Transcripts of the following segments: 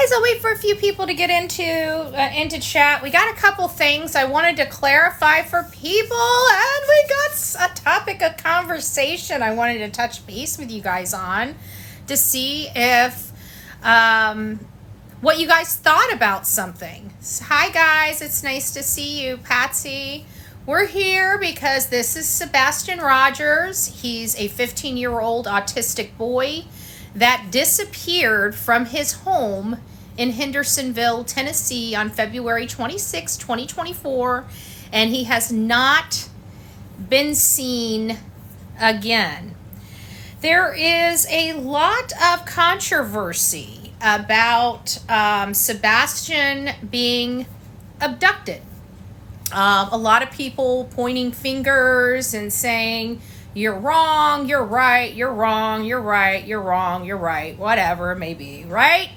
guys, I'll wait for a few people to get into chat. We got a couple things I wanted to clarify for people, and we got a topic of conversation I wanted to touch base with you guys on to see if what you guys thought about something. Hi guys, it's nice to see you, Patsy. We're here because this is Sebastian Rogers. He's a 15-year-old autistic boy that disappeared from his home in Hendersonville, Tennessee on February 26, 2024, and he has not been seen again. There is a lot of controversy about Sebastian being abducted. A lot of people pointing fingers and saying, you're wrong, you're right, you're wrong, you're right, you're wrong, you're right, whatever it may be, right?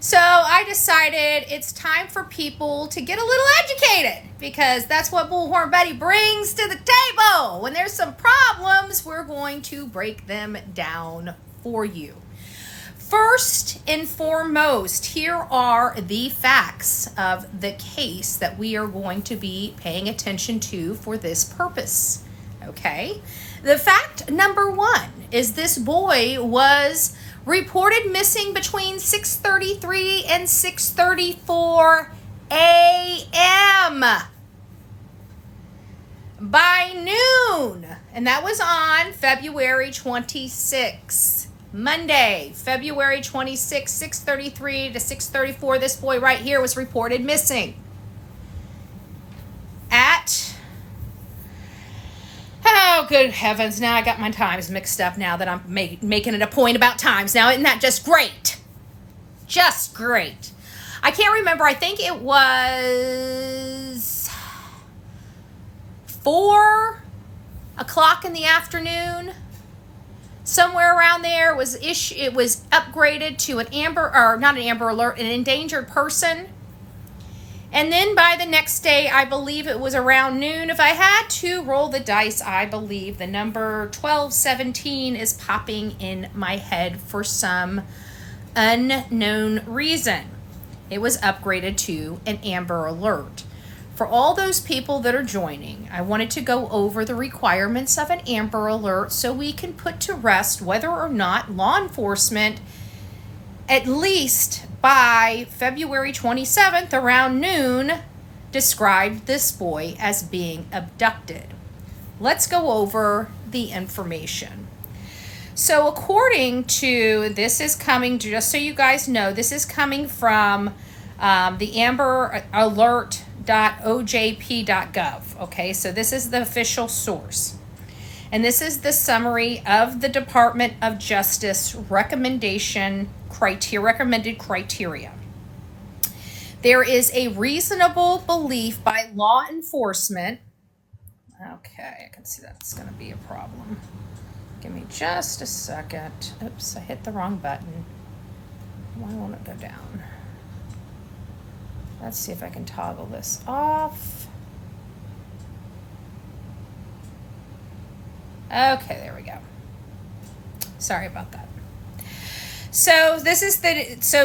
So I decided it's time for people to get a little educated because that's what Bullhorn Betty brings to the table. When there's some problems, we're going to break them down for you. First and foremost, here are the facts of the case that we are going to be paying attention to for this purpose, okay? The fact number one is this boy was reported missing between 6:33 and 6:34 a.m. by noon, and that was on February 26th. Monday, February 26, 6:33 to 6:34, this boy right here was reported missing. Oh, good heavens, now I got my times mixed up now that I'm making it a point about times. Now, isn't that just great? Just great. I can't remember, I think it was 4 o'clock in the afternoon. Somewhere around there, it was upgraded to an Amber Alert, an endangered person. And then by the next day, I believe it was around noon. If I had to roll the dice, I believe the number 1217 is popping in my head for some unknown reason. It was upgraded to an Amber Alert. For all those people that are joining, I wanted to go over the requirements of an Amber Alert so we can put to rest whether or not law enforcement, at least by February 27th around noon, described this boy as being abducted. Let's go over the information. So according to, this is coming, just so you guys know, this is coming from the amberalert.ojp.gov. Okay, so this is the official source. And this is the summary of the Department of Justice recommended criteria. There is a reasonable belief by law enforcement. Okay, I can see that's going to be a problem. Give me just a second. Oops, I hit the wrong button. Why won't it go down? Let's see if I can toggle this off. Okay, there we go. Sorry about that. So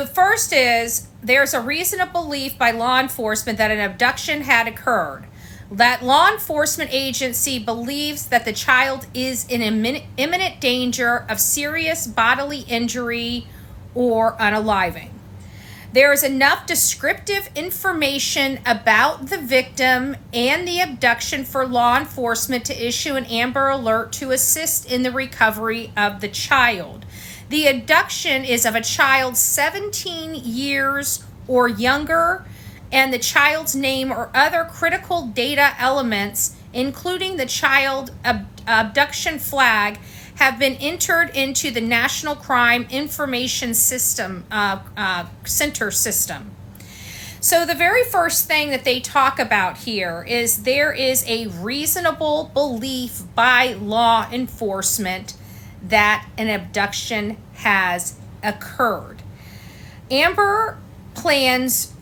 first is there's a reasonable belief by law enforcement that an abduction had occurred. That law enforcement agency believes that the child is in imminent danger of serious bodily injury or unaliving. There is enough descriptive information about the victim and the abduction for law enforcement to issue an Amber Alert to assist in the recovery of the child. The abduction is of a child 17 years or younger, and the child's name or other critical data elements, including the child abduction flag, have been entered into the National Crime Information System Center system. So the very first thing that they talk about here is there is a reasonable belief by law enforcement that an abduction has occurred. Amber plans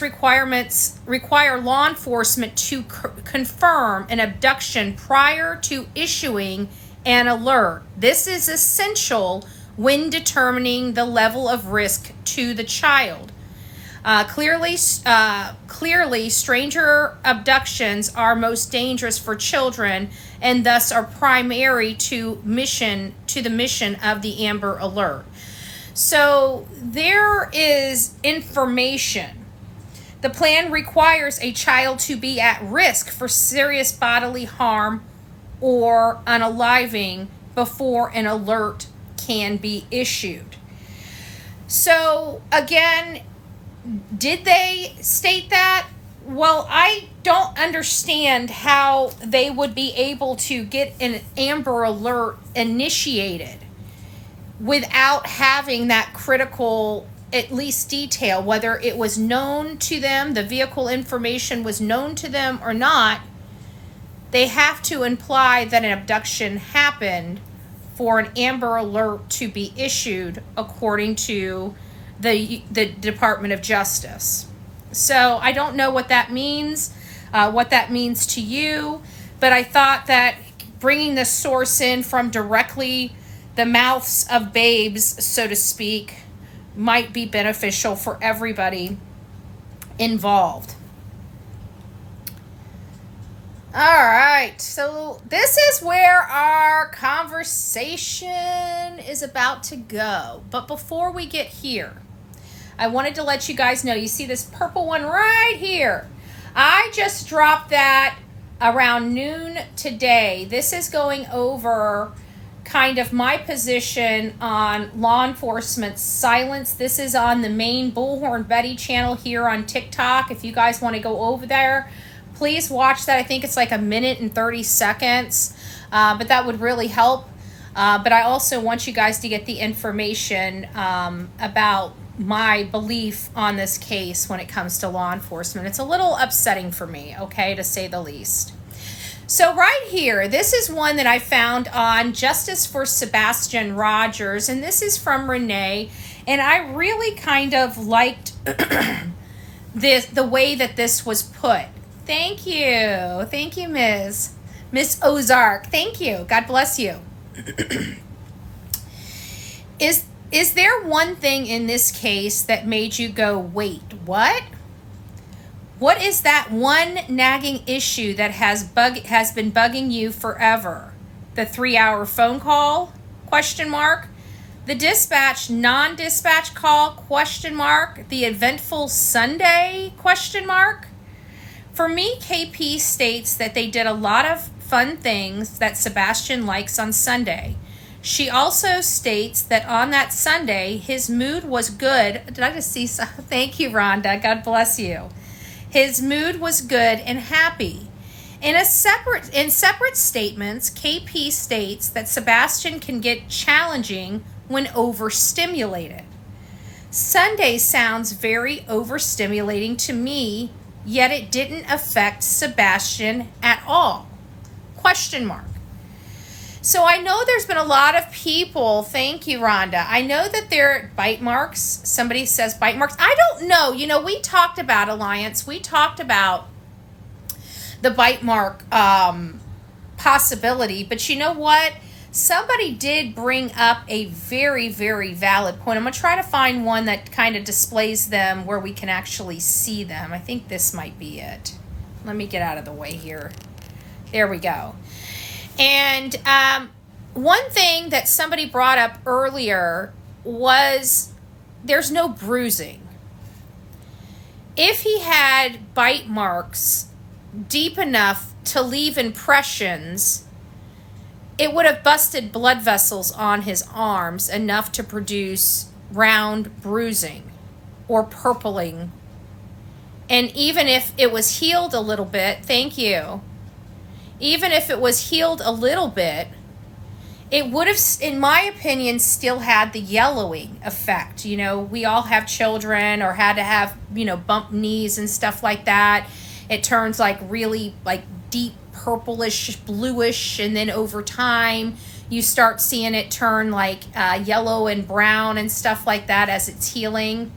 requirements require law enforcement to confirm an abduction prior to issuing an alert. This is essential when determining the level of risk to the child. Clearly, stranger abductions are most dangerous for children and thus are primary to the mission of the Amber Alert. So there is information. The plan requires a child to be at risk for serious bodily harm or unaliving before an alert can be issued. So again, did they state that? Well, I don't understand how they would be able to get an Amber Alert initiated without having that critical, at least detail, whether it was known to them, the vehicle information was known to them or not. They have to imply that an abduction happened for an Amber Alert to be issued according to the Department of Justice. So I don't know what that means to you, but I thought that bringing the source in from directly the mouths of babes, so to speak, might be beneficial for everybody involved. All right, so this is where our conversation is about to go. But before we get here, I wanted to let you guys know, you see this purple one right here? I just dropped that around noon today. This is going over kind of my position on law enforcement's silence. This is on the main Bullhorn Betty channel here on TikTok. If you guys want to go over there, please watch that. I think it's like 1 minute and 30 seconds, but that would really help. But I also want you guys to get the information about my belief on this case when it comes to law enforcement. It's a little upsetting for me, okay, to say the least. So right here, this is one that I found on Justice for Sebastian Rogers, and this is from Renee, and I really kind of liked the way that this was put. Thank you, Miss Ozark. Thank you. God bless you. Is there one thing in this case that made you go, wait, what? What is that one nagging issue that has been bugging you forever? The 3-hour phone call? ? The dispatch, non-dispatch call? ? The eventful Sunday ? For me, KP states that they did a lot of fun things that Sebastian likes on Sunday. She also states that on that Sunday, his mood was good. Did I just see some? Thank you, Rhonda. God bless you. His mood was good and happy. In separate statements, KP states that Sebastian can get challenging when overstimulated. Sunday sounds very overstimulating to me, yet it didn't affect Sebastian at all. ? So I know there's been a lot of people, thank you, Rhonda. I know that there are bite marks. Somebody says bite marks. I don't know. You know, we talked about Alliance. We talked about the bite mark possibility. But you know what? Somebody did bring up a very, very valid point. I'm going to try to find one that kind of displays them where we can actually see them. I think this might be it. Let me get out of the way here. There we go. And one thing that somebody brought up earlier was there's no bruising. If he had bite marks deep enough to leave impressions, it would have busted blood vessels on his arms enough to produce round bruising or purpling. And even if it was healed a little bit, thank you. Even if it was healed a little bit, it would have, in my opinion, still had the yellowing effect. You know, we all have children or had to have, bump knees and stuff like that. It turns like really like deep purplish, bluish, and then over time you start seeing it turn like yellow and brown and stuff like that as it's healing.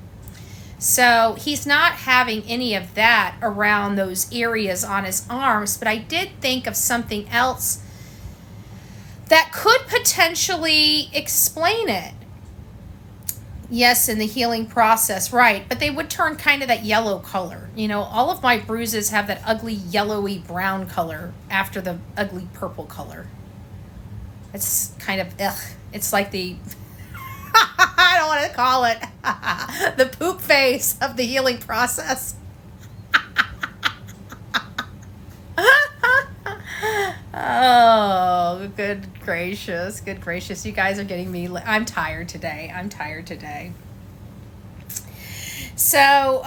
So he's not having any of that around those areas on his arms, but I did think of something else that could potentially explain it. Yes, in the healing process, right. But they would turn kind of that yellow color. You know, all of my bruises have that ugly yellowy brown color after the ugly purple color. It's kind of, ugh. It's like the, I don't want to call it, the poop face of the healing process. Oh, good gracious. Good gracious. You guys are getting me. I'm tired today. So,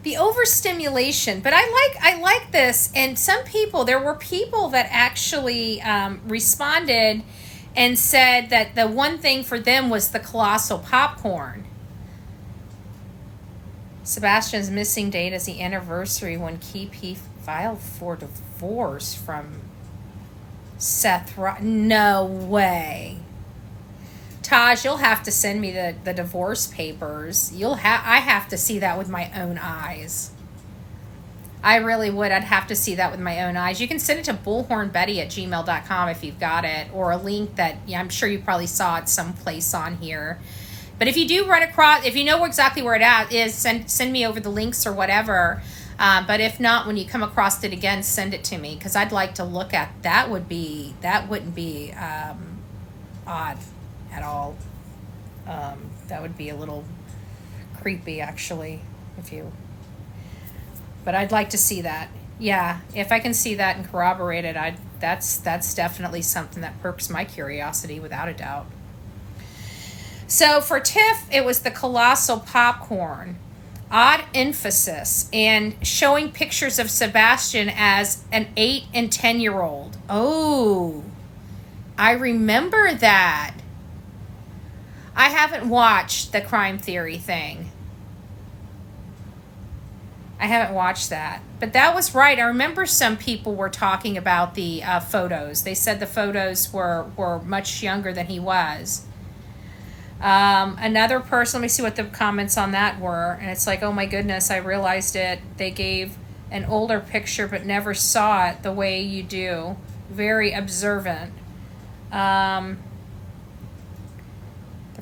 the overstimulation, but I like this. And some people, there were people that actually responded and said that the one thing for them was the colossal popcorn. Sebastian's missing date is the anniversary when he filed for divorce from Seth. No way. Taj, you'll have to send me the divorce papers. I have to see that with my own eyes. I really would. I'd have to see that with my own eyes. You can send it to bullhornbetty@gmail.com if you've got it, or a link that I'm sure you probably saw it someplace on here. But if you do run across, if you know exactly where it is, send me over the links or whatever. But if not, when you come across it again, send it to me, because I'd like to look at that. Wouldn't be odd at all. That would be a little creepy, actually, but I'd like to see that. Yeah, if I can see that and corroborate it, that's definitely something that perks my curiosity without a doubt. So for Tiff, it was the colossal popcorn. Odd emphasis and showing pictures of Sebastian as an 8 and 10-year-old. Oh, I remember that. I haven't watched the crime theory thing. I haven't watched that. But that was right. I remember some people were talking about the photos. They said the photos were much younger than he was. Another person, let me see what the comments on that were. And it's like, oh my goodness, I realized it. They gave an older picture but never saw it the way you do. Very observant. The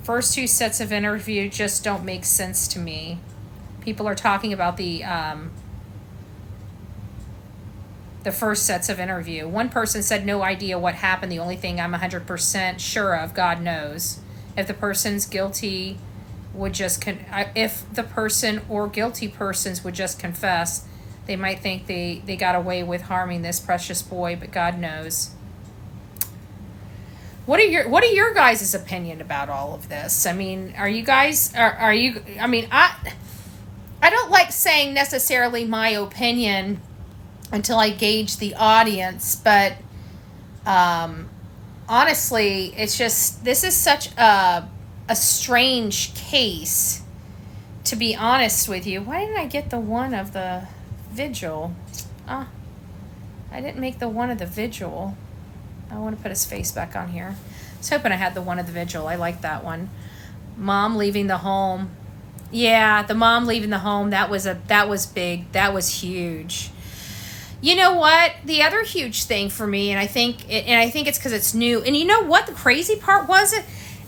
first two sets of interview just don't make sense to me. People are talking about the first sets of interview. One person said no idea what happened. The only thing I'm 100% sure of, God knows. If the person's guilty would just if the person or guilty persons would just confess, they might think they got away with harming this precious boy, but God knows. What are your guys' opinion about all of this? I mean, are you guys are you? I mean, I don't like saying necessarily my opinion until I gauge the audience, but honestly, it's just, this is such a strange case, to be honest with you. Why didn't I get the one of the vigil? I didn't make the one of the vigil. I want to put his face back on here. I was hoping I had the one of the vigil. I like that one. Mom leaving the home. Yeah, the mom leaving the home. That was big. That was huge. You know what? The other huge thing for me, and I think it's because it's new. And you know what the crazy part was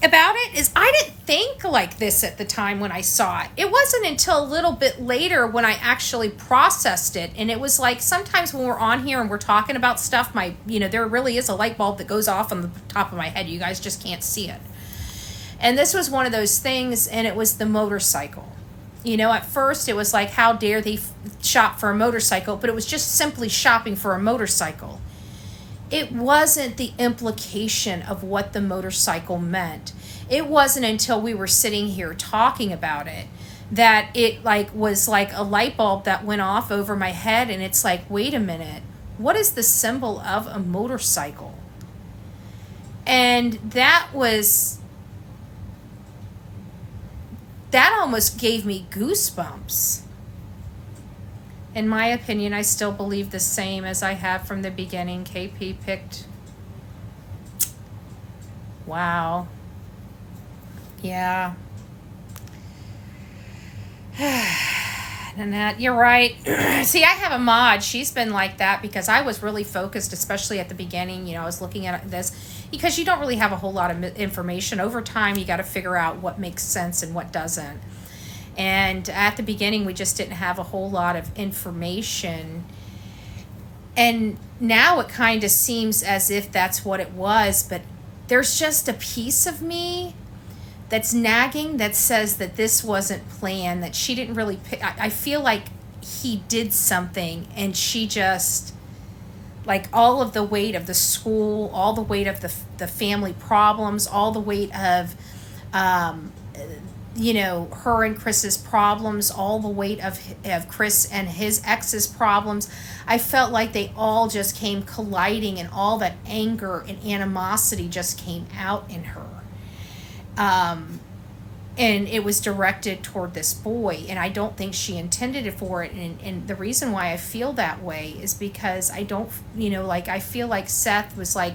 about it is I didn't think like this at the time when I saw it. It wasn't until a little bit later when I actually processed it. And it was like, sometimes when we're on here and we're talking about stuff, there really is a light bulb that goes off on the top of my head. You guys just can't see it. And this was one of those things, and it was the motorcycle. At first it was like, how dare they shop for a motorcycle? But it was just simply shopping for a motorcycle. It wasn't the implication of what the motorcycle meant. It wasn't until we were sitting here talking about it that it was like a light bulb that went off over my head, and it's like, wait a minute, what is the symbol of a motorcycle? And that almost gave me goosebumps. In my opinion, I still believe the same as I have from the beginning. KP picked. Wow. Yeah. Annette, you're right. See, I have a mod. She's been like that because I was really focused, especially at the beginning. You know, I was looking at this because you don't really have a whole lot of information. Over time, you got to figure out what makes sense and what doesn't. And at the beginning, we just didn't have a whole lot of information. And now it kind of seems as if that's what it was, but there's just a piece of me that's nagging that says that this wasn't planned, that she didn't really pick. I feel like he did something and she just, like, all of the weight of the school, all the weight of the family problems, all the weight of you know, her and Chris's problems, all the weight of Chris and his ex's problems. I felt like they all just came colliding, and all that anger and animosity just came out in her. And it was directed toward this boy, and I don't think she intended it for it. And the reason why I feel that way is because I don't, you know, like, I feel like Seth was like,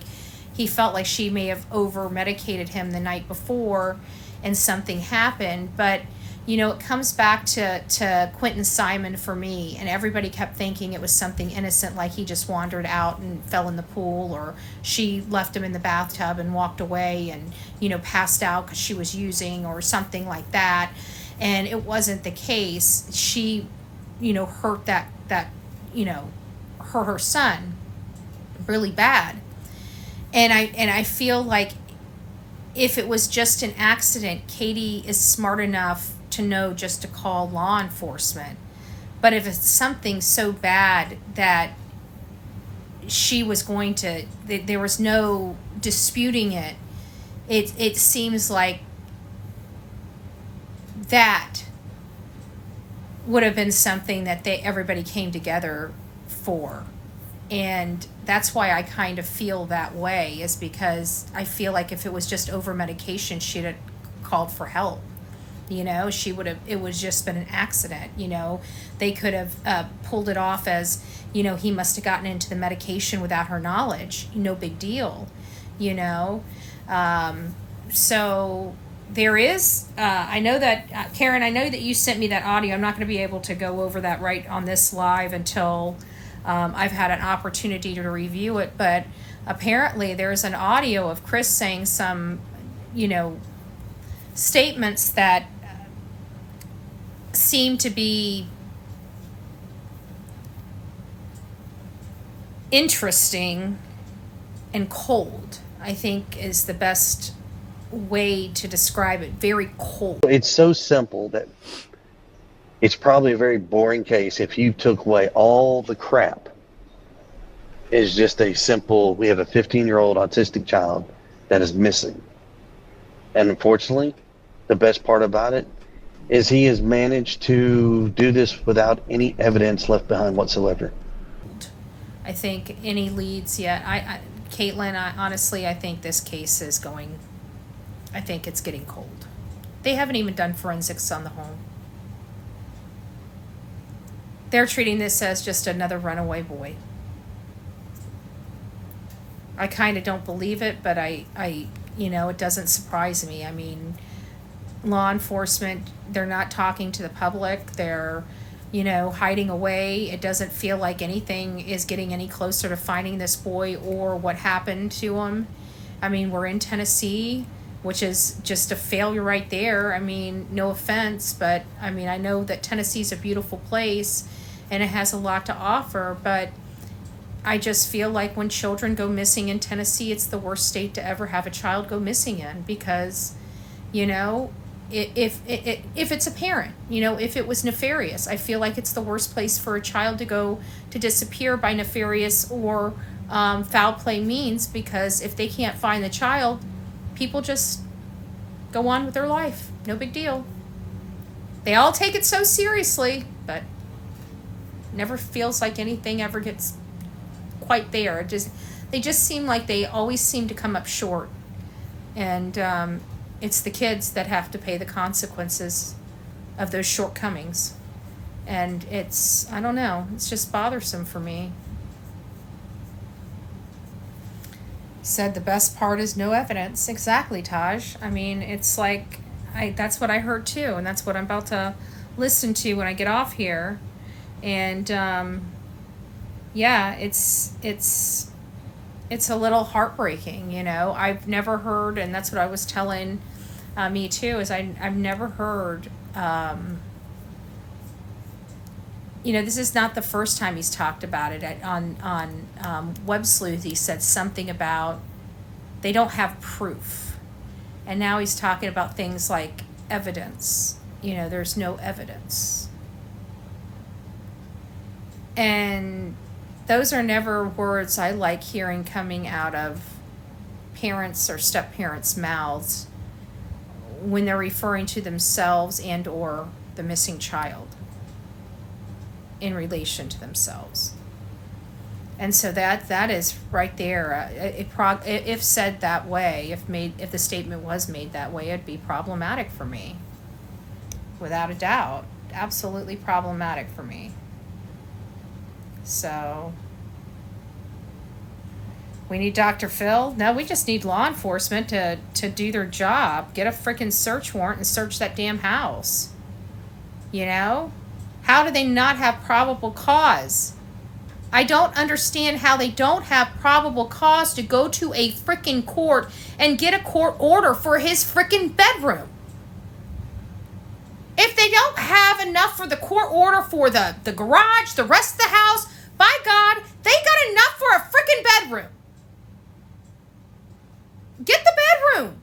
he felt like she may have over medicated him the night before and something happened. But, you know, it comes back to Quentin Simon for me, and everybody kept thinking it was something innocent, like he just wandered out and fell in the pool, or she left him in the bathtub and walked away and, you know, passed out because she was using, or something like that. And it wasn't the case. She, you know, hurt that you know, hurt her son really bad. And I feel like if it was just an accident, Katie is smart enough to know just to call law enforcement. But if it's something so bad that she was going to, there was no disputing it, it seems like that would have been something that everybody came together for. And that's why I kind of feel that way, is because I feel like if it was just over medication, she'd have called for help. You know, she would have, it was just been an accident. You know, they could have pulled it off as, you know, he must have gotten into the medication without her knowledge. No big deal, you know. So there is, I know that, Karen, I know that you sent me that audio. I'm not going to be able to go over that right on this live until I've had an opportunity to review it, but apparently there's an audio of Chris saying some, you know, statements that seem to be interesting and cold, I think is the best way to describe it. Very cold. It's so simple that it's probably a very boring case if you took away all the crap. It's just a simple, we have a 15-year-old autistic child that is missing. And unfortunately, the best part about it is he has managed to do this without any evidence left behind whatsoever. I think any leads yet. Caitlin, honestly, I think this case is going, I think it's getting cold. They haven't even done forensics on the home. They're treating this as just another runaway boy. I kind of don't believe it, but I, you know, it doesn't surprise me. I mean, law enforcement, they're not talking to the public. They're, you know, hiding away. It doesn't feel like anything is getting any closer to finding this boy or what happened to him. I mean, we're in Tennessee, which is just a failure right there. I mean, no offense, but I mean, I know that Tennessee's a beautiful place and it has a lot to offer, but I just feel like when children go missing in Tennessee, it's the worst state to ever have a child go missing in, because, you know, if it's a parent, you know, if it was nefarious, I feel like it's the worst place for a child to go to disappear by nefarious or foul play means, because if they can't find the child, people just go on with their life. No big deal. They all take it so seriously, but never feels like anything ever gets quite there. They just seem like they always seem to come up short, and it's the kids that have to pay the consequences of those shortcomings. And it's, I don't know, it's just bothersome for me. Said the best part is no evidence. Exactly, Taj. I mean, it's like, that's what I heard too, and that's what I'm about to listen to when I get off here. And yeah, it's a little heartbreaking, you know. I've never heard, and that's what I was telling me too, is I've never heard, you know, this is not the first time he's talked about it. On Web Sleuth, he said something about they don't have proof. And now he's talking about things like evidence. You know, there's no evidence. And those are never words I like hearing coming out of parents or step-parents' mouths when they're referring to themselves and or the missing child in relation to themselves. And so that is right there. If said that way, if the statement was made that way, it'd be problematic for me. Without a doubt. Absolutely problematic for me. So, we need Dr. Phil? No, we just need law enforcement to do their job. Get a freaking search warrant and search that damn house. You know? How do they not have probable cause? I don't understand how they don't have probable cause to go to a freaking court and get a court order for his freaking bedroom. If they don't have enough for the court order for the garage, the rest of the house, by God, they got enough for a freaking bedroom. Get the bedroom.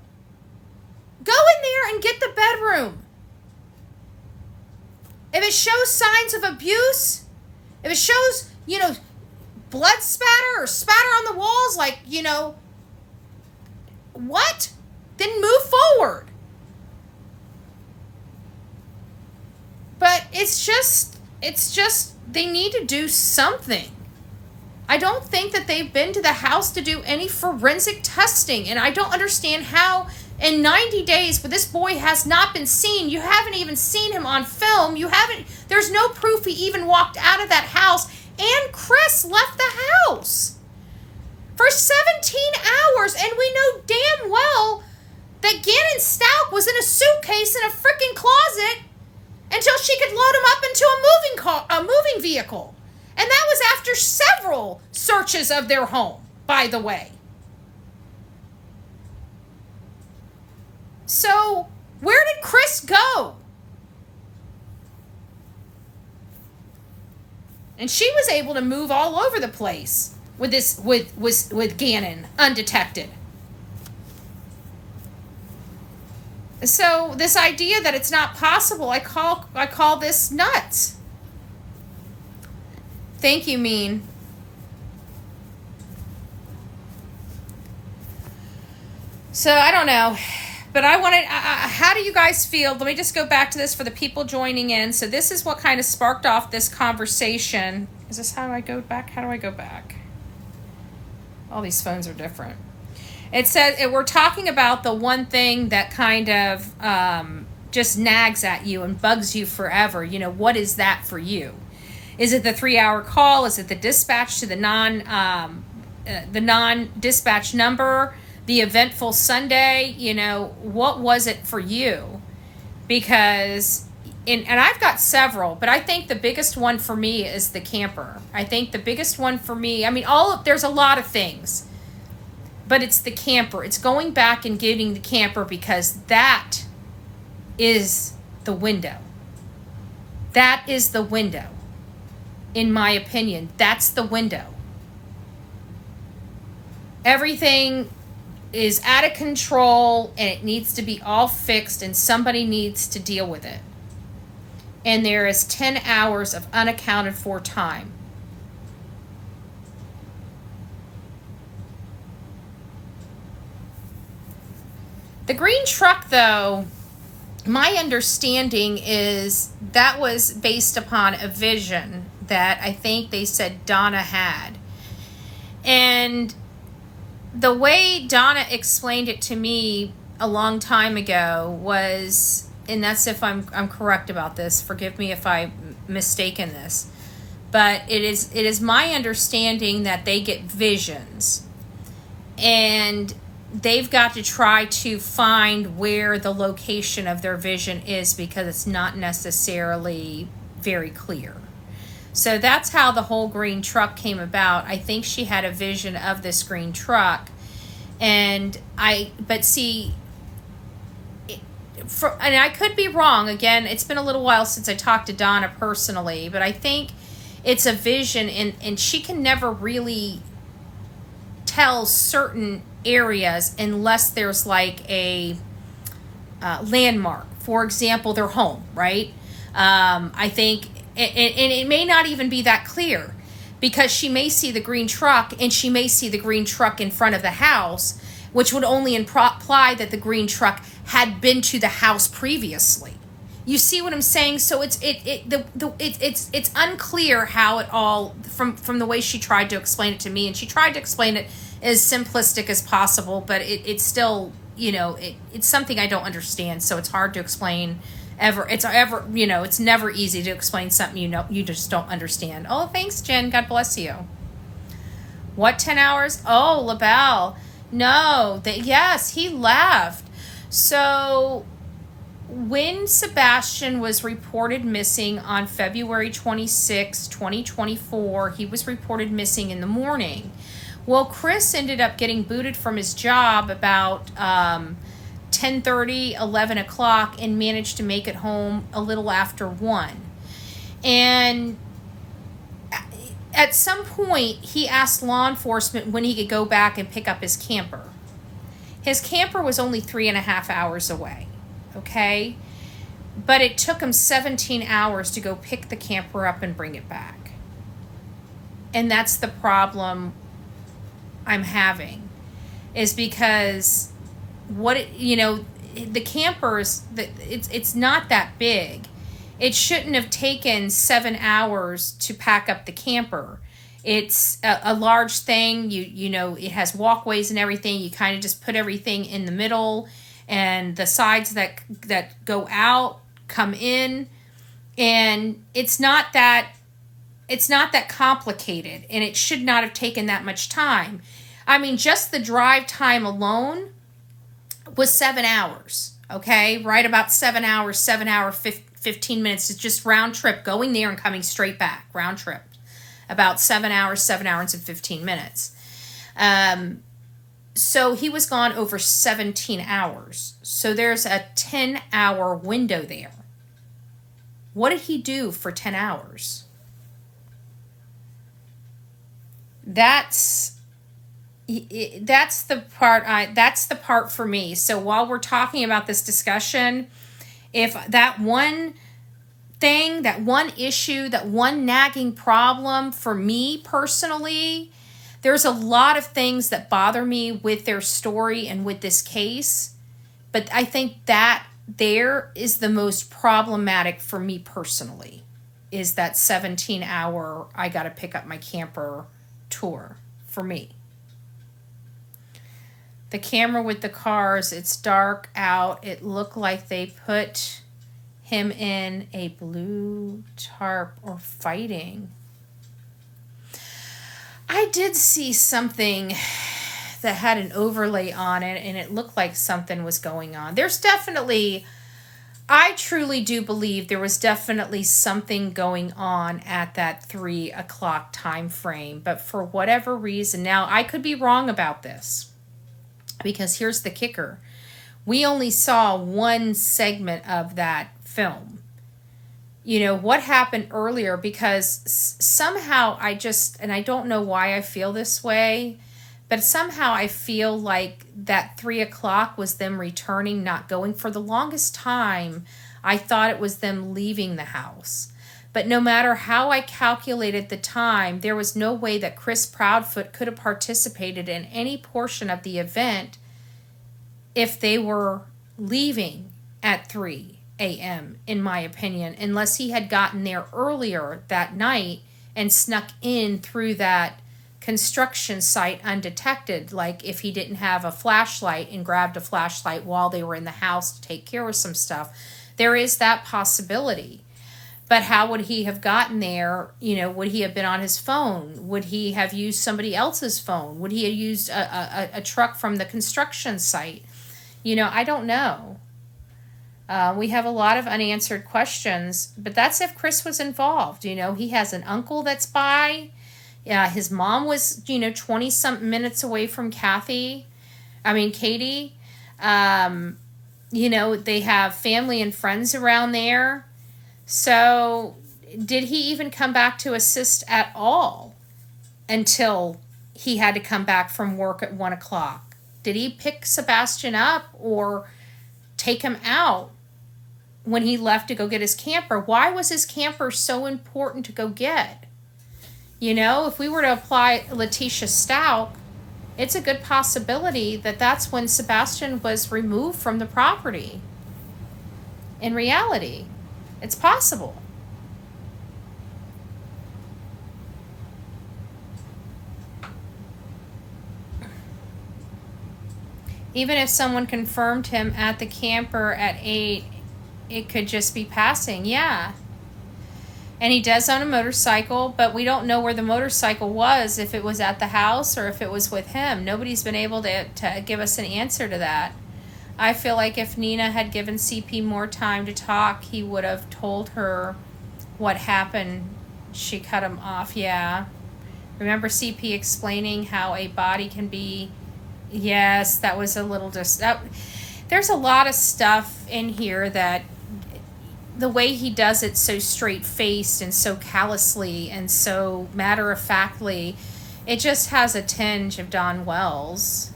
Go in there and get the bedroom. If it shows signs of abuse, if it shows, you know, blood spatter or spatter on the walls, like, you know, what? Then move forward. But it's just, they need to do something. I don't think that they've been to the house to do any forensic testing. And I don't understand how in 90 days, but this boy has not been seen. You haven't even seen him on film. There's no proof he even walked out of that house. And Chris left the house for 17 hours. And we know damn well that Gannon Stout was in a suitcase in a freaking closet until she could load him up into a moving vehicle. And that was after several searches of their home, by the way. So, where did Chris go? And she was able to move all over the place with Gannon undetected. So this idea that it's not possible, I call this nuts. Thank you, Mean. So I don't know, but I wanted. How do you guys feel? Let me just go back to this for the people joining in. So this is what kind of sparked off this conversation. Is this how I go back? How do I go back? All these phones are different. It says we're talking about the one thing that kind of just nags at you and bugs you forever. You know, what is that for you? Is it the 3-hour call? Is it the dispatch to the non-dispatch number? The eventful Sunday? You know, what was it for you? Because, and I've got several, but I think the biggest one for me is the camper. I think the biggest one for me, I mean, there's a lot of things. But it's the camper. It's going back and getting the camper because that is the window. That is the window. In my opinion, that's the window. Everything is out of control and it needs to be all fixed and somebody needs to deal with it. And there is 10 hours of unaccounted for time. The green truck, though, my understanding is that was based upon a vision that I think they said Donna had. And the way Donna explained it to me a long time ago was, and that's if I'm correct about this, forgive me if I'm mistaken this, but it is my understanding that they get visions. And they've got to try to find where the location of their vision is because it's not necessarily very clear. So that's how the whole green truck came about. I think she had a vision of this green truck. And and I could be wrong. Again, it's been a little while since I talked to Donna personally, but I think it's a vision, and she can never really tell certain areas unless there's like a landmark. For example, their home, right? I think, and it may not even be that clear, because she may see the green truck and she may see the green truck in front of the house, which would only imply that the green truck had been to the house previously. You see what I'm saying? So it's unclear how it all, from the way she tried to explain it to me, and she tried to explain it as simplistic as possible, but it's still, it's something I don't understand, so it's hard to explain. It's never easy to explain something you just don't understand. Oh, thanks, Jen. God bless you. What 10 hours? Oh, LaBelle. No, yes, he left. So when Sebastian was reported missing on February 26, 2024, he was reported missing in the morning. Well, Chris ended up getting booted from his job about 10:30, 11 o'clock, and managed to make it home a little after 1. And at some point, he asked law enforcement when he could go back and pick up his camper. His camper was only 3.5 hours away, okay? But it took him 17 hours to go pick the camper up and bring it back. And that's the problem I'm having, is because the campers, it's not that big. It shouldn't have taken 7 hours to pack up the camper. It's a large thing. It has walkways and everything. You kind of just put everything in the middle, and the sides that go out come in, and it's not that complicated, and it should not have taken that much time. I mean, just the drive time alone was 7 hours, okay? Right about 7 hours, 15 minutes. It's just round trip, going there and coming straight back, round trip. About 7 hours and 15 minutes. So he was gone over 17 hours. So there's a 10-hour window there. What did he do for 10 hours? That's the part for me. So while we're talking about this discussion, if that one thing, that one issue, that one nagging problem for me personally, there's a lot of things that bother me with their story and with this case, but I think that there is the most problematic for me personally, is that 17-hour I got to pick up my camper tour for me. The camera with the cars, it's dark out. It looked like they put him in a blue tarp or fighting. I did see something that had an overlay on it, and it looked like something was going on. I truly do believe there was definitely something going on at that 3 o'clock time frame, but for whatever reason, now I could be wrong about this, because here's the kicker. We only saw one segment of that film. What happened earlier, because somehow and I don't know why I feel this way, but somehow I feel like that 3 o'clock was them returning, not going. For the longest time, I thought it was them leaving the house. But no matter how I calculated the time, there was no way that Chris Proudfoot could have participated in any portion of the event if they were leaving at 3 a.m., in my opinion, unless he had gotten there earlier that night and snuck in through that construction site undetected, like if he didn't have a flashlight and grabbed a flashlight while they were in the house to take care of some stuff. There is that possibility. But how would he have gotten there? Would he have been on his phone? Would he have used somebody else's phone? Would he have used a truck from the construction site? I don't know. We have a lot of unanswered questions, but that's if Chris was involved. He has an uncle that's by. His mom was, 20-something minutes away from Katie. They have family and friends around there. So did he even come back to assist at all until he had to come back from work at 1 o'clock? Did he pick Sebastian up or take him out when he left to go get his camper? Why was his camper so important to go get? If we were to apply Letitia Stout, it's a good possibility that that's when Sebastian was removed from the property. In reality, it's possible. Even if someone confirmed him at the camper at 8, it could just be passing. Yeah. And he does own a motorcycle, but we don't know where the motorcycle was, if it was at the house or if it was with him. Nobody's been able to give us an answer to that. I feel like if Nina had given CP more time to talk, he would have told her what happened. She cut him off, yeah. Remember CP explaining how a body can be... Yes, that was a little... There's a lot of stuff in here that... The way he does it so straight-faced and so callously and so matter-of-factly, it just has a tinge of Don Wells.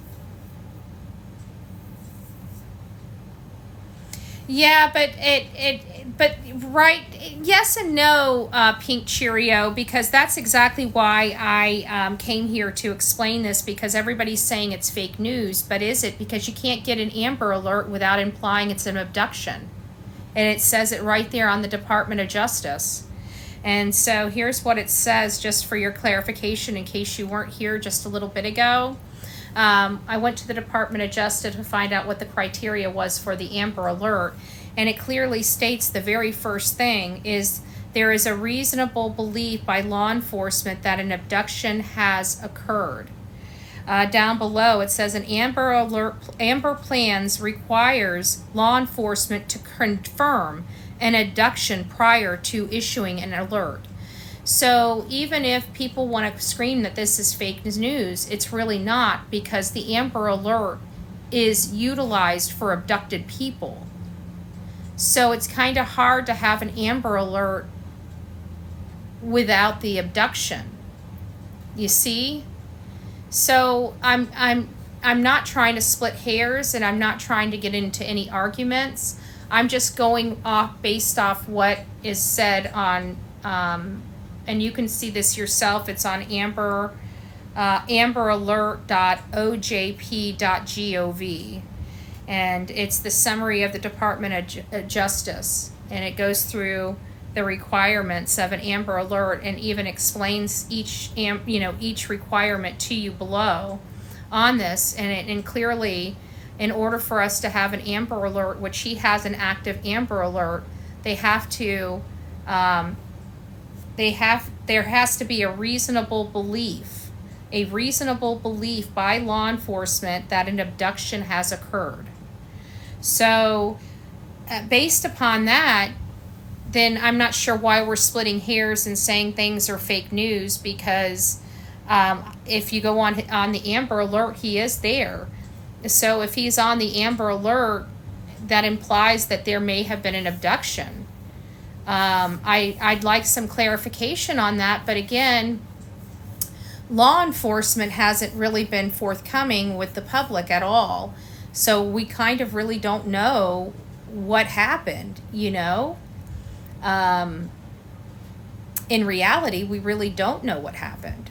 Yeah, but right, yes and no, Pink Cheerio, because that's exactly why I came here to explain this, because everybody's saying it's fake news, but is it? Because you can't get an Amber Alert without implying it's an abduction. And it says it right there on the Department of Justice. And so here's what it says, just for your clarification, in case you weren't here just a little bit ago. I went to the Department of Justice to find out what the criteria was for the Amber Alert. And it clearly states the very first thing is there is a reasonable belief by law enforcement that an abduction has occurred. Down below, it says an Amber Plans requires law enforcement to confirm an abduction prior to issuing an alert. So even if people want to scream that this is fake news, it's really not, because the Amber Alert is utilized for abducted people. So it's kind of hard to have an Amber Alert without the abduction. You see? So I'm not trying to split hairs, and I'm not trying to get into any arguments. I'm just going off based off what is said on, and you can see this yourself. It's on amberalert.ojp.gov, and it's the summary of the Department of Justice, and it goes through the requirements of an Amber Alert and even explains each requirement to you below on this. And clearly, in order for us to have an Amber Alert, which he has an active Amber Alert, there has to be a reasonable belief by law enforcement that an abduction has occurred. So based upon that, then I'm not sure why we're splitting hairs and saying things are fake news, because if you go on the Amber Alert, he is there. So if he's on the Amber Alert, that implies that there may have been an abduction. I'd like some clarification on that, but again, law enforcement hasn't really been forthcoming with the public at all. So we kind of really don't know what happened, in reality, we really don't know what happened.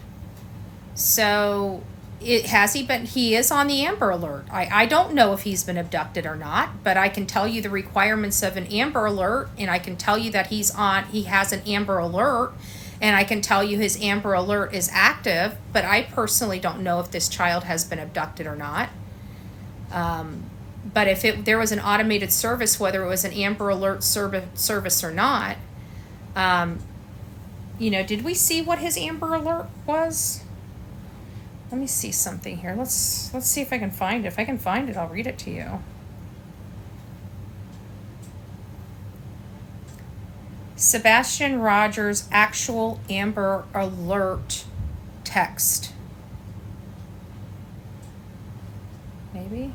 So he is on the Amber Alert. I don't know if he's been abducted or not, but I can tell you the requirements of an Amber Alert, and I can tell you that he has an Amber Alert, and I can tell you his Amber Alert is active, but I personally don't know if this child has been abducted or not. But if there was an automated service, whether it was an Amber Alert service or not, Did we see what his Amber Alert was? Let me see something here. Let's see if I can find it. If I can find it, I'll read it to you. Sebastian Rogers' actual Amber Alert text. Maybe?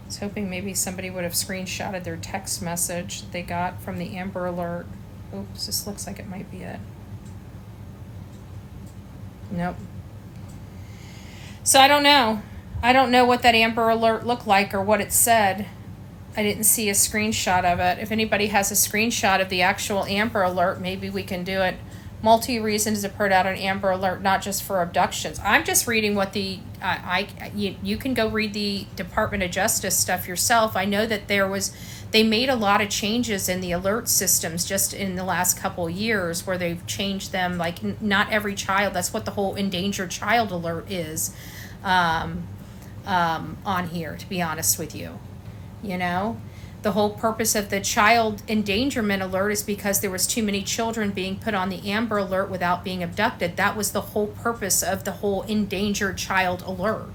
I was hoping maybe somebody would have screenshotted their text message that they got from the Amber Alert. Oops, this looks like it might be it. Nope. So I don't know. I don't know what that Amber Alert looked like or what it said. I didn't see a screenshot of it. If anybody has a screenshot of the actual Amber Alert, maybe we can do it. Multi-reasons to put out an Amber Alert, not just for abductions. I'm just reading what the you can go read the Department of Justice stuff yourself. I know that they made a lot of changes in the alert systems just in the last couple of years, where they've changed them. Like, not every child. That's what the whole endangered child alert is on here. To be honest with you, the whole purpose of the child endangerment alert is because there was too many children being put on the Amber Alert without being abducted. That was the whole purpose of the whole endangered child alert.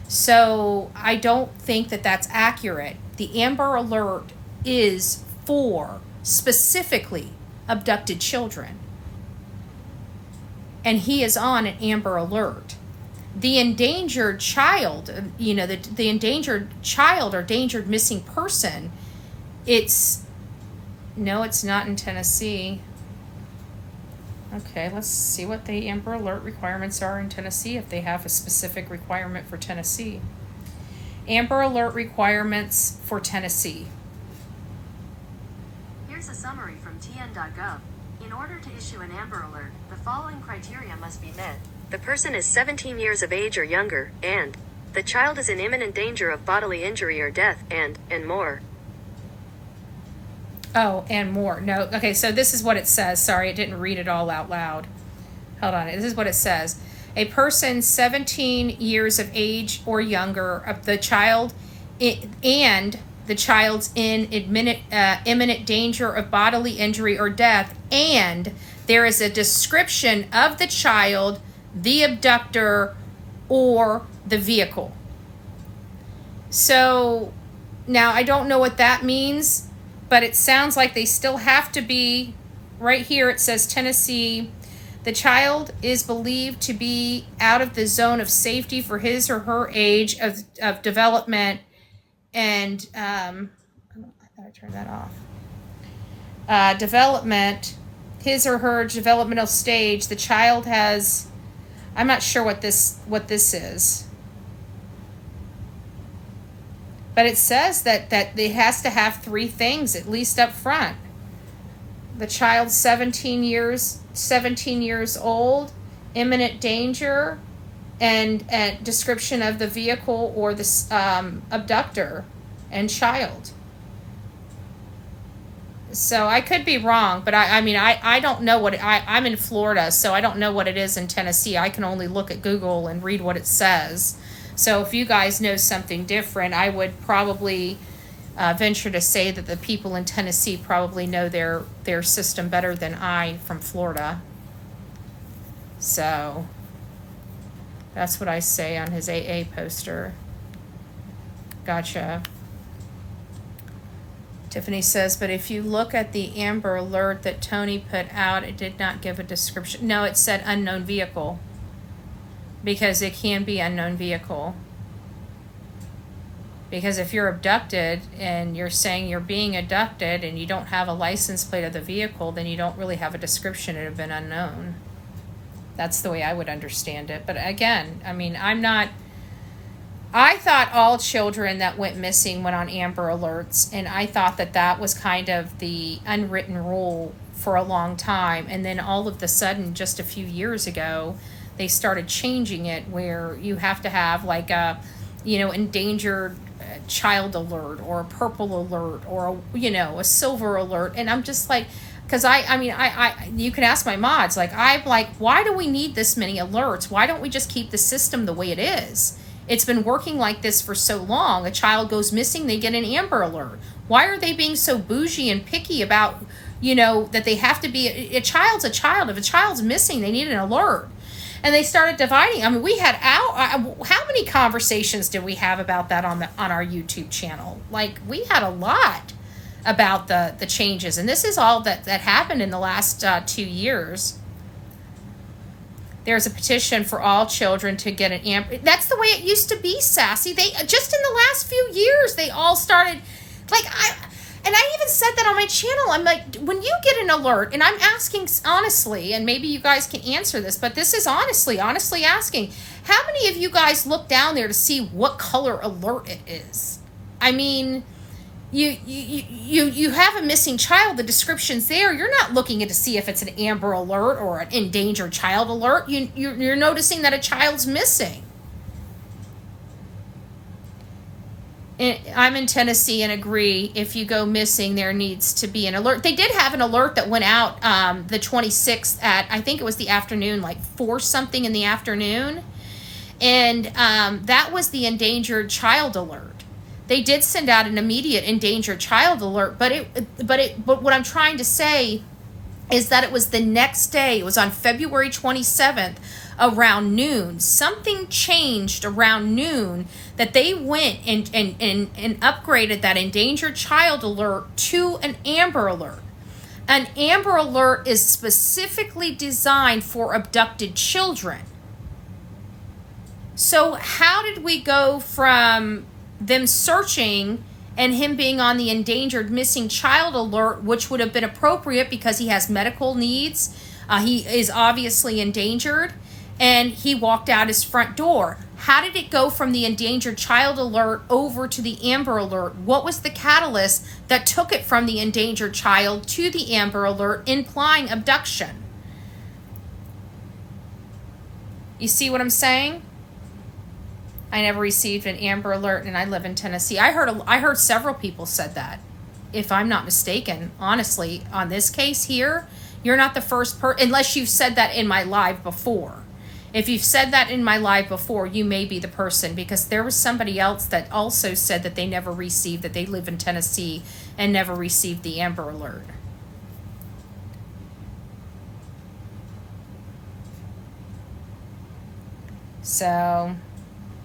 So I don't think that that's accurate. The Amber Alert is for specifically abducted children. And he is on an Amber Alert. The endangered child, the endangered child or endangered missing person, it's not in Tennessee. Okay, let's see what the Amber Alert requirements are in Tennessee, if they have a specific requirement for Tennessee. Amber Alert requirements for Tennessee. Here's a summary from tn.gov. In order to issue an Amber Alert, the following criteria must be met. The person is 17 years of age or younger, and the child is in imminent danger of bodily injury or death, and more. Oh, and more. No, okay, so this is what it says. Sorry, it didn't read it all out loud. Hold on, this is what it says. A person 17 years of age or younger, of the child, and the child's in imminent danger of bodily injury or death, and there is a description of the child, the abductor, or the vehicle. So now I don't know what that means, but it sounds like they still have to be. Right here it says Tennessee, the child is believed to be out of the zone of safety for his or her age of development, and I gotta turn that off. Development, his or her developmental stage. The child has, I'm not sure what this is, but it says that it has to have three things at least up front. The child's 17 years old, imminent danger, and description of the vehicle or the abductor and child. So I could be wrong, but I don't know what I'm in Florida, so I don't know what it is in Tennessee. I can only look at Google and read what it says. So if you guys know something different, I would probably venture to say that the people in Tennessee probably know their system better than I from Florida. So that's what I say on his AA poster. Gotcha. Tiffany says, but if you look at the Amber Alert that Tony put out, it did not give a description. No, it said unknown vehicle, because it can be unknown vehicle. Because if you're abducted and you're saying you're being abducted and you don't have a license plate of the vehicle, then you don't really have a description. It would have been unknown. That's the way I would understand it. But again, I thought all children that went missing went on Amber Alerts, and I thought that was kind of the unwritten rule for a long time. And then all of a sudden, just a few years ago, they started changing it where you have to have like a, endangered child alert or a purple alert or a silver alert. And I'm just like, because I you can ask my mods, I'm like, why do we need this many alerts? Why don't we just keep the system the way it is? It's been working like this for so long. A child goes missing, they get an Amber Alert. Why are they being so bougie and picky about, that they have to be, a child's a child. If a child's missing, they need an alert. And they started dividing. I mean, we had how many conversations did we have about that on our YouTube channel? Like, we had a lot about the changes. And this is all that happened in the last 2 years. There's a petition for all children to get an Amber. That's the way it used to be, Sassy. They just in the last few years, they all started, I even said that on my channel. I'm like, when you get an alert, and I'm asking honestly, and maybe you guys can answer this, but this is honestly asking, how many of you guys look down there to see what color alert it is? I mean, you have a missing child, the description's there. You're not looking to see if it's an Amber Alert or an endangered child alert. You're noticing that a child's missing. I'm in Tennessee and agree, if you go missing, there needs to be an alert. They did have an alert that went out the 26th at, I think it was the afternoon, like 4 something in the afternoon. And that was the endangered child alert. They did send out an immediate endangered child alert, but what I'm trying to say is that it was the next day. It was on February 27th around noon. Something changed around noon that they went and upgraded that endangered child alert to an Amber Alert. An Amber Alert is specifically designed for abducted children. So how did we go from them searching and him being on the endangered missing child alert, which would have been appropriate because he has medical needs, he is obviously endangered, and he walked out his front door? How did it go from the endangered child alert over to the Amber Alert? What was the catalyst that took it from the endangered child to the Amber Alert, implying abduction? You see what I'm saying? I never received an Amber Alert, and I live in Tennessee. I heard several people said that, if I'm not mistaken. Honestly, on this case here, you're not the first person, unless you've said that in my live before. If you've said that in my live before, you may be the person, because there was somebody else that also said that they never received, that they live in Tennessee and never received the Amber Alert. So,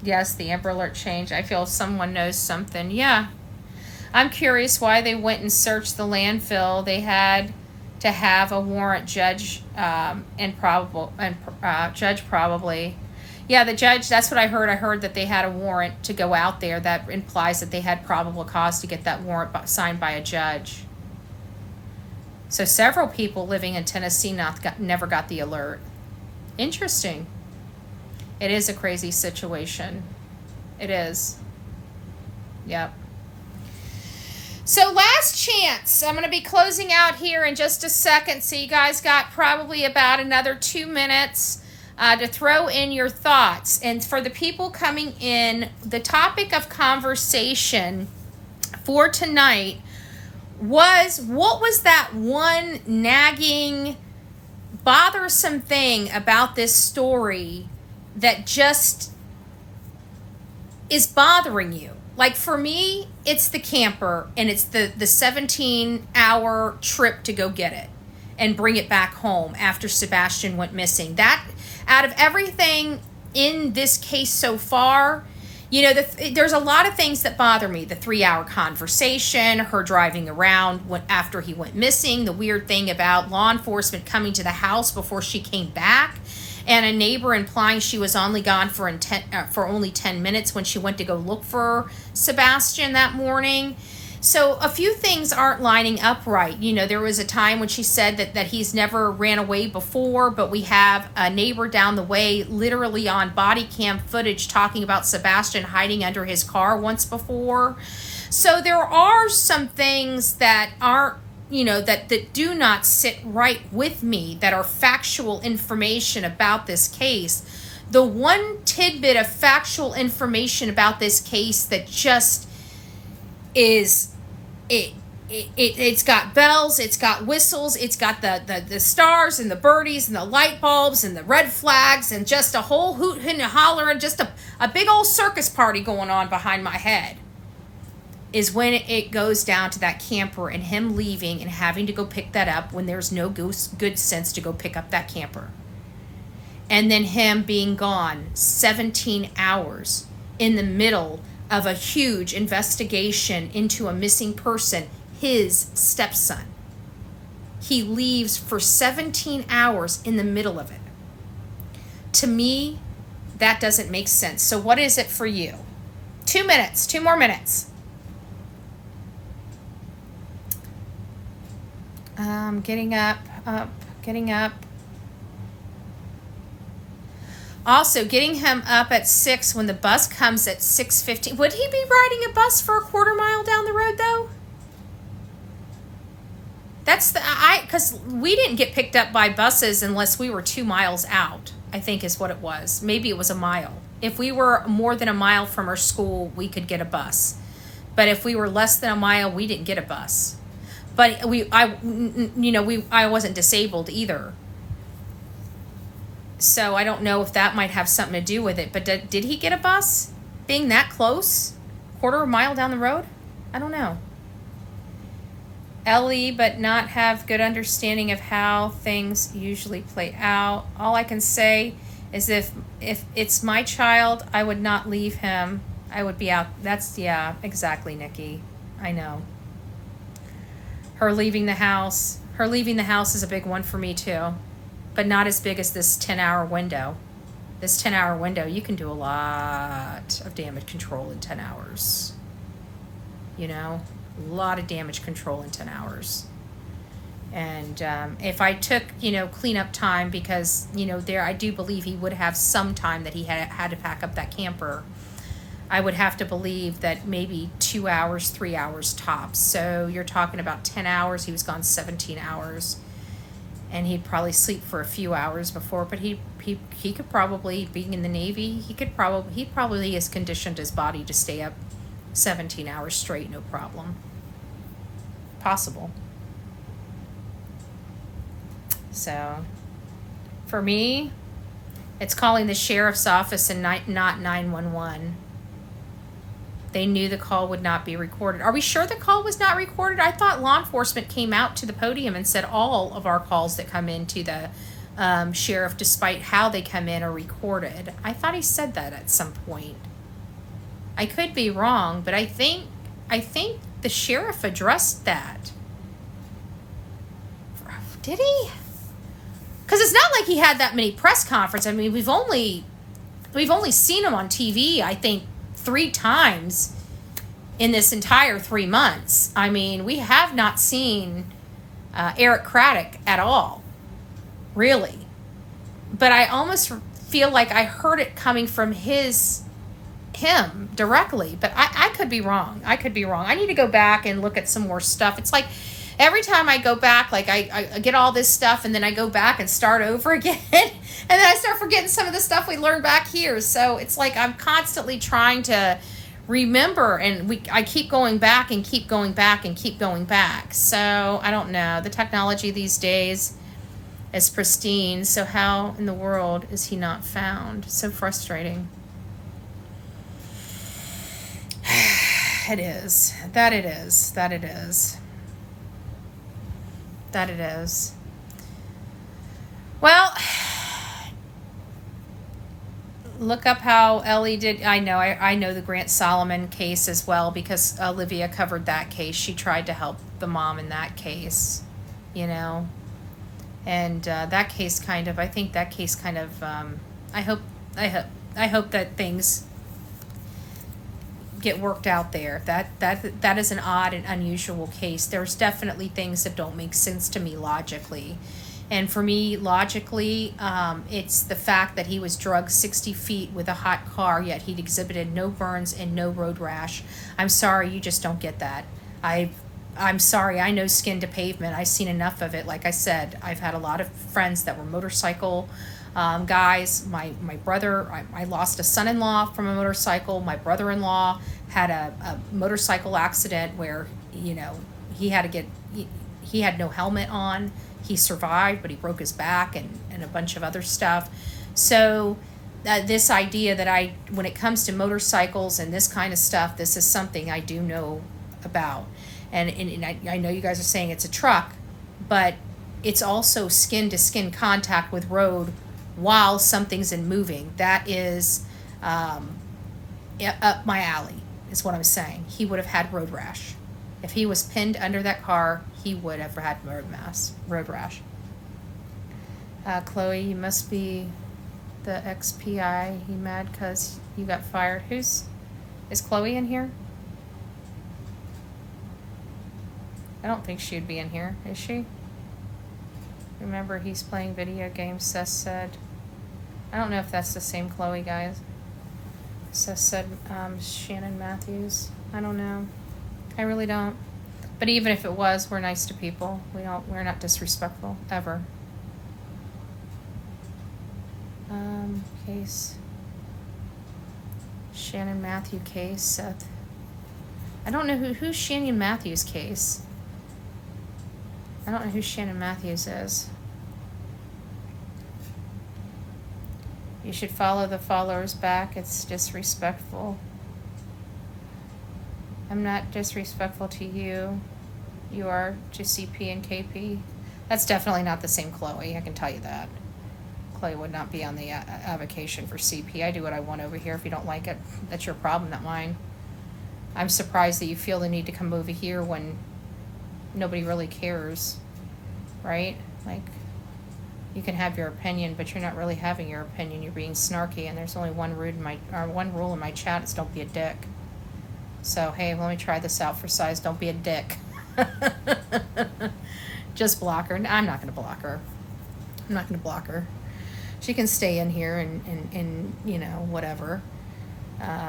yes, the Amber Alert changed. I feel someone knows something. Yeah. I'm curious why they went and searched the landfill. They had to have a warrant, judge judge probably. Yeah, the judge, that's what I heard. I heard that they had a warrant to go out there. That implies that they had probable cause to get that warrant signed by a judge. So several people living in Tennessee never got the alert. Interesting. It is a crazy situation. It is. Yep. So last chance. I'm going to be closing out here in just a second. So you guys got probably about another 2 minutes to throw in your thoughts. And for the people coming in, the topic of conversation for tonight was, what was that one nagging, bothersome thing about this story that just is bothering you? Like, for me, it's the camper, and it's the 17-hour trip to go get it and bring it back home after Sebastian went missing. That, out of everything in this case so far, there's a lot of things that bother me. The 3-hour conversation, her driving around after he went missing, the weird thing about law enforcement coming to the house before she came back, and a neighbor implying she was only gone for only 10 minutes when she went to go look for Sebastian that morning. So a few things aren't lining up right. There was a time when she said that he's never ran away before, but we have a neighbor down the way literally on body cam footage talking about Sebastian hiding under his car once before. So there are some things that aren't, that do not sit right with me, that are factual information about this case. The one tidbit of factual information about this case that just is, it it's got bells, it's got whistles, it's got the stars and the birdies and the light bulbs and the red flags and just a whole hoot and holler and just a big old circus party going on behind my head. Is when it goes down to that camper and him leaving and having to go pick that up when there's no good sense to go pick up that camper. And then him being gone 17 hours in the middle of a huge investigation into a missing person, his stepson. He leaves for 17 hours in the middle of it. To me, that doesn't make sense. So what is it for you? 2 minutes, 2 more minutes. Getting up. Also, getting him up at 6 when the bus comes at 6:15. Would he be riding a bus for a quarter mile down the road, though? Because we didn't get picked up by buses unless we were 2 miles out, I think is what it was. Maybe it was a mile. If we were more than a mile from our school, we could get a bus. But if we were less than a mile, we didn't get a bus. But I wasn't disabled either. So I don't know if that might have something to do with it. But did he get a bus? Being that close? Quarter of a mile down the road? I don't know. Ellie, but not have good understanding of how things usually play out. All I can say is if it's my child, I would not leave him. I would be out. Yeah, exactly, Nikki. I know. Her leaving the house is a big one for me too, but not as big as this 10-hour window. This 10-hour window, you can do a lot of damage control in 10 hours. A lot of damage control in 10 hours. And if I took, cleanup time, because, I do believe he would have some time that he had to pack up that camper, I would have to believe that maybe 2 hours, 3 hours tops. So you're talking about 10 hours. He was gone 17 hours. And he'd probably sleep for a few hours before, but he could probably, being in the Navy, he probably has conditioned his body to stay up 17 hours straight, no problem. Possible. So, for me, it's calling the sheriff's office and not 911. They knew the call would not be recorded. Are we sure the call was not recorded? I thought law enforcement came out to the podium and said all of our calls that come in to the sheriff, despite how they come in, are recorded. I thought he said that at some point. I could be wrong, but I think the sheriff addressed that. Did he? Because it's not like he had that many press conferences. I mean, we've only seen him on TV, I think, 3 times in this entire 3 months. I mean, we have not seen Eric Craddock at all, really. But I almost feel like I heard it coming from him directly. But I could be wrong. I need to go back and look at some more stuff. It's like every time I go back, like I get all this stuff and then I go back and start over again. And then I start forgetting some of the stuff we learned back here. So it's like I'm constantly trying to remember, and I keep going back and keep going back and keep going back. So I don't know. The technology these days is pristine. So how in the world is he not found? So frustrating. It is. That it is. Well, look up how Ellie did. I know the Grant Solomon case as well, because Olivia covered that case. She tried to help the mom in that case, and that case kind of. I think that case kind of. I hope that things get worked out there. That is an odd and unusual case. There's definitely things that don't make sense to me logically. And for me, logically, it's the fact that he was drugged 60 feet with a hot car, yet he'd exhibited no burns and no road rash. I'm sorry, you just don't get that. I'm sorry, I know skin to pavement. I've seen enough of it. Like I said, I've had a lot of friends that were motorcycle guys. My brother, I lost a son-in-law from a motorcycle. My brother-in-law had a motorcycle accident where, he had to get, he had no helmet on. He survived, but he broke his back and a bunch of other stuff. So this idea that when it comes to motorcycles and this kind of stuff, this is something I do know about. And I know you guys are saying it's a truck, but it's also skin-to-skin contact with road while something's in moving. That is up my alley, is what I'm saying. He would have had road rash. If he was pinned under that car, he would have had road rash. Chloe, you must be the XPI. He mad because you got fired. Is Chloe in here? I don't think she'd be in here, is she? Remember, he's playing video games, Seth said. I don't know if that's the same Chloe, guys. Seth said Shannon Matthews. I don't know. I really don't. But even if it was, we're nice to people. We're not disrespectful, ever. Case. Shannon Matthew case, Seth. I don't know who's Shannon Matthews case. I don't know who Shannon Matthews is. You should follow the followers back. It's disrespectful. I'm not disrespectful to you. You are to CP and KP. That's definitely not the same Chloe. I can tell you that. Chloe would not be on the avocation for CP. I do what I want over here. If you don't like it, that's your problem, not mine. I'm surprised that you feel the need to come over here when nobody really cares, right? Like, you can have your opinion, but you're not really having your opinion. You're being snarky, and there's only one rule in my chat. It's don't be a dick. So, hey, let me try this out for size. Don't be a dick. Just block her. I'm not going to block her. I'm not going to block her. She can stay in here and you know, whatever.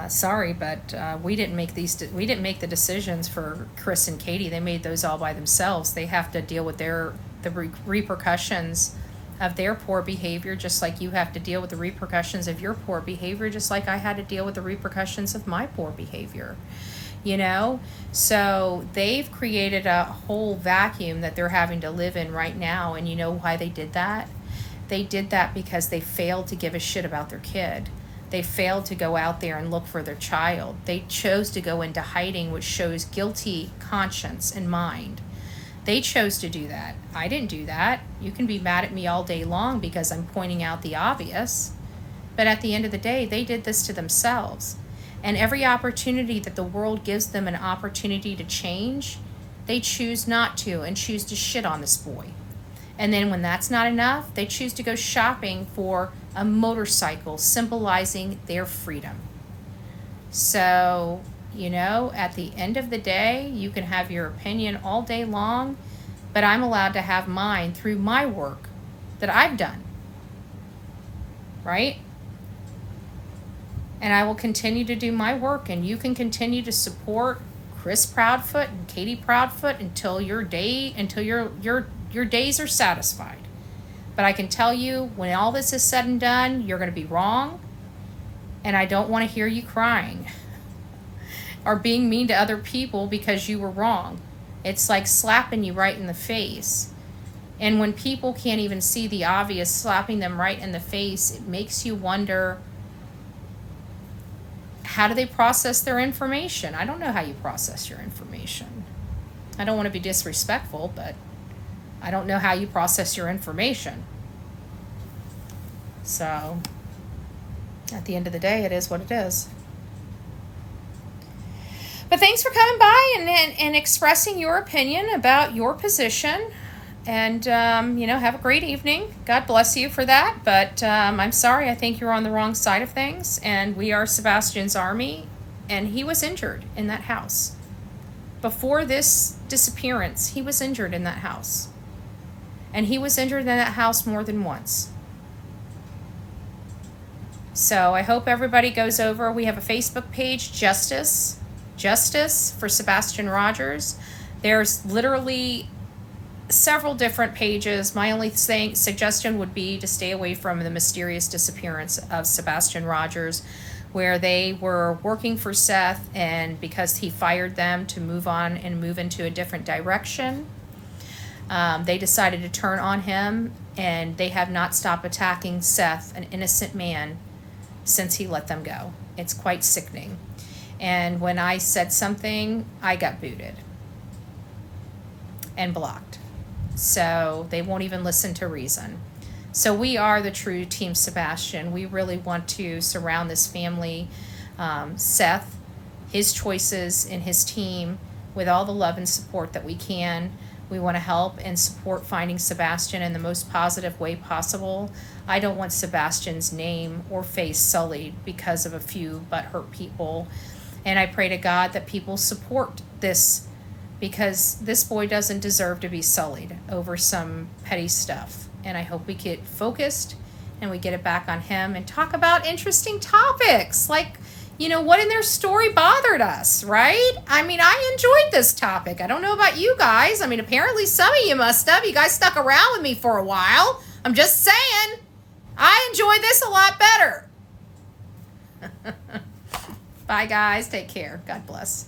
Sorry, but we didn't make the decisions for Chris and Katie. They made those all by themselves. They have to deal with the repercussions of their poor behavior, just like you have to deal with the repercussions of your poor behavior, just like I had to deal with the repercussions of my poor behavior. You know? So they've created a whole vacuum that they're having to live in right now. And you know why they did that? They did that because they failed to give a shit about their kid. They failed to go out there and look for their child. They chose to go into hiding, which shows guilty conscience and mind. They chose to do that. I didn't do that. You can be mad at me all day long because I'm pointing out the obvious. But at the end of the day, they did this to themselves. And every opportunity that the world gives them an opportunity to change, they choose not to and choose to shit on this boy. And then when that's not enough, they choose to go shopping for a motorcycle symbolizing their freedom. So, you know, at the end of the day, you can have your opinion all day long, but I'm allowed to have mine through my work that I've done. Right? And I will continue to do my work, and you can continue to support Chris Proudfoot and Katie Proudfoot until your days are satisfied. But I can tell you, when all this is said and done, you're going to be wrong, and I don't want to hear you crying or being mean to other people because you were wrong. It's like slapping you right in the face. And when people can't even see the obvious, slapping them right in the face, it makes you wonder, how do they process their information? I don't know how you process your information. I don't want to be disrespectful, but I don't know how you process your information. So, at the end of the day, it is what it is. But thanks for coming by and expressing your opinion about your position. And, you know, have a great evening. God bless you for that. But I'm sorry, I think you're on the wrong side of things. And we are Sebastian's army. And he was injured in that house. Before this disappearance, he was injured in that house. And he was injured in that house more than once. So I hope everybody goes over. We have a Facebook page, Justice for Sebastian Rogers. There's literally several different pages. My only suggestion would be to stay away from the mysterious disappearance of Sebastian Rogers. where they were working for Seth, and because he fired them to move on and move into a different direction, they decided to turn on him, and they have not stopped attacking Seth, an innocent man, since he let them go. It's quite sickening. And when I said something, I got booted and blocked. So they won't even listen to reason. So we are the true Team Sebastian. We really want to surround this family, Seth, his choices, and his team with all the love and support that we can. We want to help and support finding Sebastian in the most positive way possible. I don't want Sebastian's name or face sullied because of a few butthurt people. And I pray to God that people support this, because this boy doesn't deserve to be sullied over some petty stuff. And I hope we get focused and we get it back on him and talk about interesting topics like, you know, what in their story bothered us, right? I mean, I enjoyed this topic. I don't know about you guys. I mean, apparently some of you must have. You guys stuck around with me for a while. I'm just saying, I enjoyed this a lot better. Bye, guys. Take care. God bless.